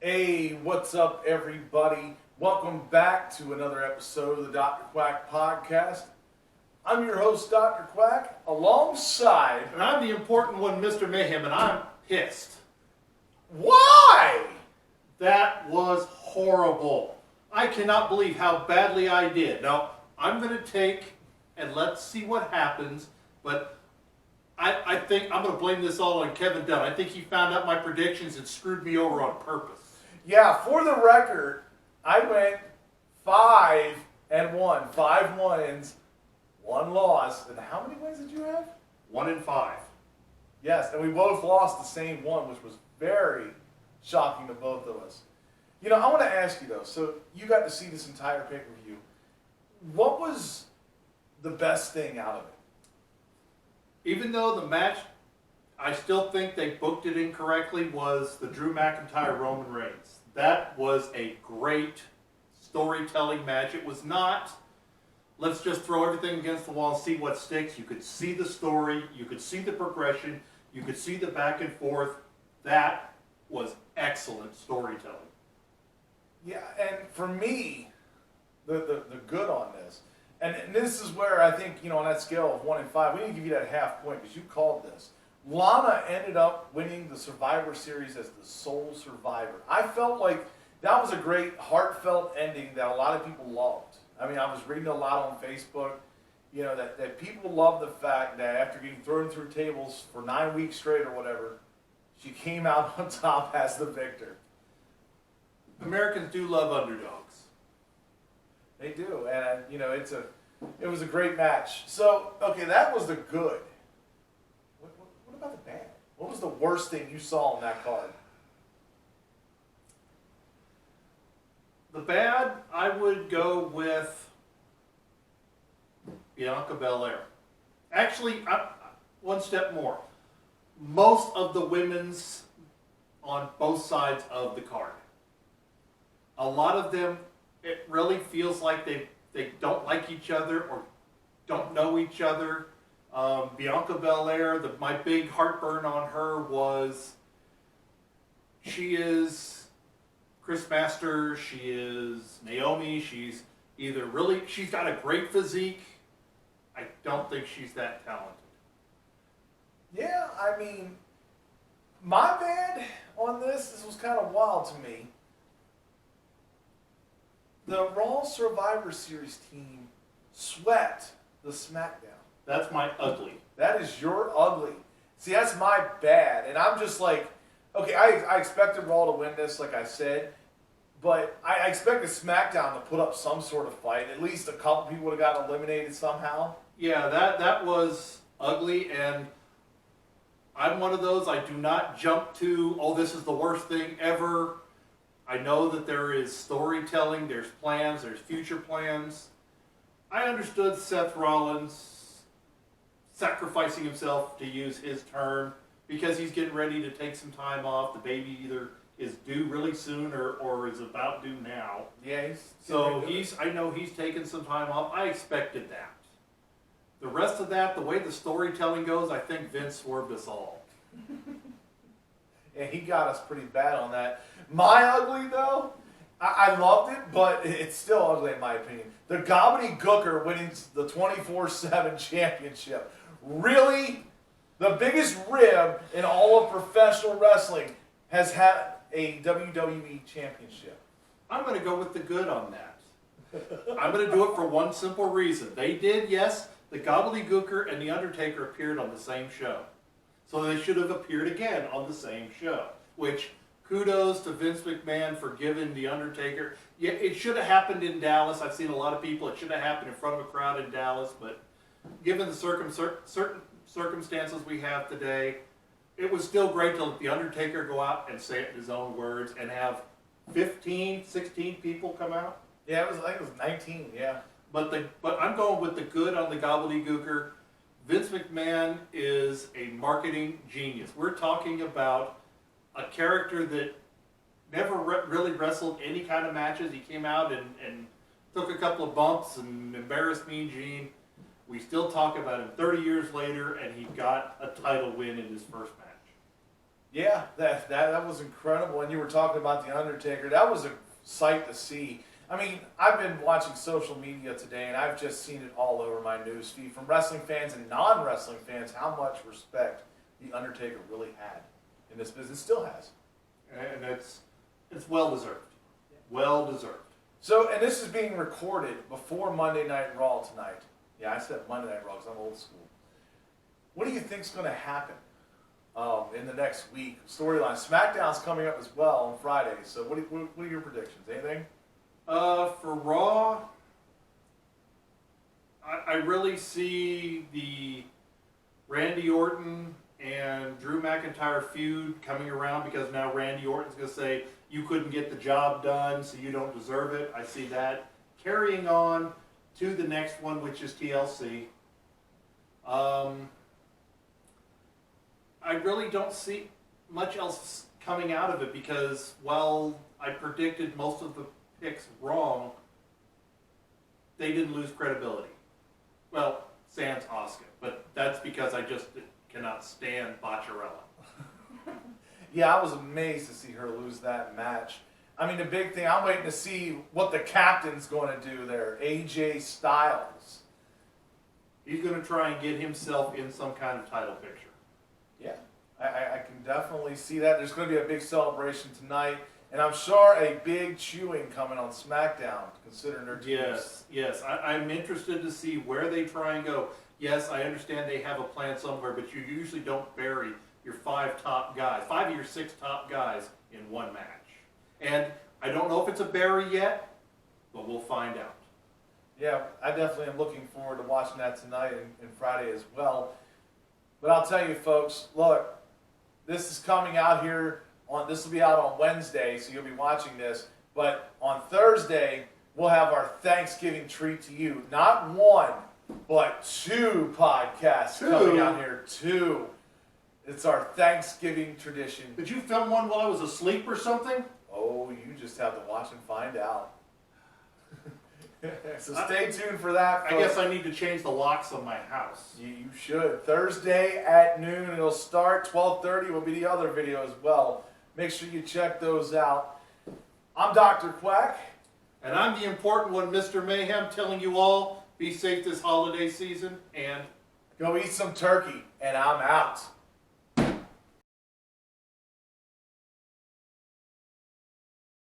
Hey, what's up, everybody? Welcome back to another episode of the Doctor Quack podcast. I'm your host, Doctor Quack, alongside... And I'm the important one, Mr. Mayhem, and I'm pissed. Why? That was horrible. I cannot believe how badly I did. Now, I'm going to take, and let's see what happens, but I think I'm going to blame this all on Kevin Dunn. I think he found out my predictions and screwed me over on purpose. Yeah, for the record, I went 5-1. 5 wins, 1 loss. And how many wins did you have? 1 in 5. Yes, and we both lost the same one, which was very shocking to both of us. You know, I want to ask you, though, so you got to see this entire pay-per-view. What was the best thing out of it? Even though the match, I still think they booked it incorrectly, was the Drew McIntyre-Roman Reigns. That was a great storytelling match. It was not, let's just throw everything against the wall and see what sticks. You could see the story. You could see the progression. You could see the back and forth. That was excellent storytelling. Yeah, and for me, the good on this, and this is where I think, you know, on that scale of 1 in 5, we didn't give you that half point because you called this. Lana ended up winning the Survivor Series as the sole survivor. I felt like that was a great, heartfelt ending that a lot of people loved. I mean, I was reading a lot on Facebook, you know, that people love the fact that after getting thrown through tables for 9 weeks straight or whatever, she came out on top as the victor. Americans do love underdogs. They do, and you know, it was a great match. So, okay, that was the good. What about the bad? What was the worst thing you saw on that card? The bad, I would go with Bianca Belair. Actually, one step more. Most of the women's on both sides of the card. A lot of them, it really feels like they don't like each other or don't know each other. Bianca Belair, my big heartburn on her was she is Chris Masters, she is Naomi, she's got a great physique. I don't think she's that talented. Yeah, I mean, my bad on this was kind of wild to me. The Raw Survivor Series team swept the SmackDown. That's my ugly. That is your ugly. See, that's my bad. And I'm just like, okay, I expected Raw to win this, like I said, but I expected SmackDown to put up some sort of fight. At least a couple people would have gotten eliminated somehow. Yeah, that was ugly, and I'm one of those, I do not jump to, oh, this is the worst thing ever. I know that there is storytelling, there's plans, there's future plans. I understood Seth Rollins sacrificing himself, to use his term, because he's getting ready to take some time off. The baby either is due really soon or is about due now. Yeah, I know he's taking some time off. I expected that. The rest of that, the way the storytelling goes, I think Vince swerved us all. Yeah, he got us pretty bad on that. My ugly, though, I loved it, but it's still ugly in my opinion. The Gobbledygooker winning the 24/7 championship. Really? The biggest rib in all of professional wrestling has had a WWE championship. I'm going to go with the good on that. I'm going to do it for one simple reason. They did, yes, the Gobbledygooker and the Undertaker appeared on the same show. So they should have appeared again on the same show, which kudos to Vince McMahon for giving the Undertaker. Yeah, it should have happened in Dallas. I've seen a lot of people, it should have happened in front of a crowd in Dallas, but given the certain circumstances we have today, it was still great to let the Undertaker go out and say it in his own words and have 15, 16 people come out. Yeah, I think it was 19, yeah. But I'm going with the good on the Gobbledygooker. Vince McMahon is a marketing genius. We're talking about a character that never really wrestled any kind of matches. He came out and took a couple of bumps and embarrassed Mean Gene. We still talk about him 30 years later, and he got a title win in his first match. Yeah, that was incredible. And you were talking about The Undertaker. That was a sight to see. I mean, I've been watching social media today, and I've just seen it all over my news feed from wrestling fans and non-wrestling fans how much respect The Undertaker really had in this business, still has. And it's well deserved. Well deserved. So, and this is being recorded before Monday Night Raw tonight. Yeah, I said Monday Night Raw because I'm old school. What do you think's going to happen in the next week? Storyline. SmackDown's coming up as well on Friday. So, what are your predictions? Anything? For Raw, I really see the Randy Orton and Drew McIntyre feud coming around because now Randy Orton's going to say, you couldn't get the job done, so you don't deserve it. I see that carrying on to the next one, which is TLC. I really don't see much else coming out of it because while I predicted most of the picks wrong, they didn't lose credibility. Well, sans Asuka, but that's because I just cannot stand Bacharella. Yeah, I was amazed to see her lose that match. I mean, the big thing, I'm waiting to see what the captain's going to do there, AJ Styles. He's going to try and get himself in some kind of title picture. Yeah, I can definitely see that. There's going to be a big celebration tonight, and I'm sure a big chewing coming on SmackDown, considering their teams. Yes. I'm interested to see where they try and go. Yes, I understand they have a plan somewhere, but you usually don't bury your 5 of your 6 top guys in one match. And I don't know if it's a bury yet, but we'll find out. Yeah, I definitely am looking forward to watching that tonight and Friday as well. But I'll tell you folks, look, this is coming out here this will be out on Wednesday, so you'll be watching this. But on Thursday, we'll have our Thanksgiving treat to you. Not 1, but 2 podcasts coming out here. 2. It's our Thanksgiving tradition. Did you film one while I was asleep or something? Oh, you just have to watch and find out. So stay tuned for that, folks. I guess I need to change the locks on my house. You should. Thursday at noon, it'll start. 12:30 will be the other video as well. Make sure you check those out. I'm Dr. Quack. And I'm the important one, Mr. Mayhem, telling you all, be safe this holiday season and go eat some turkey, and I'm out.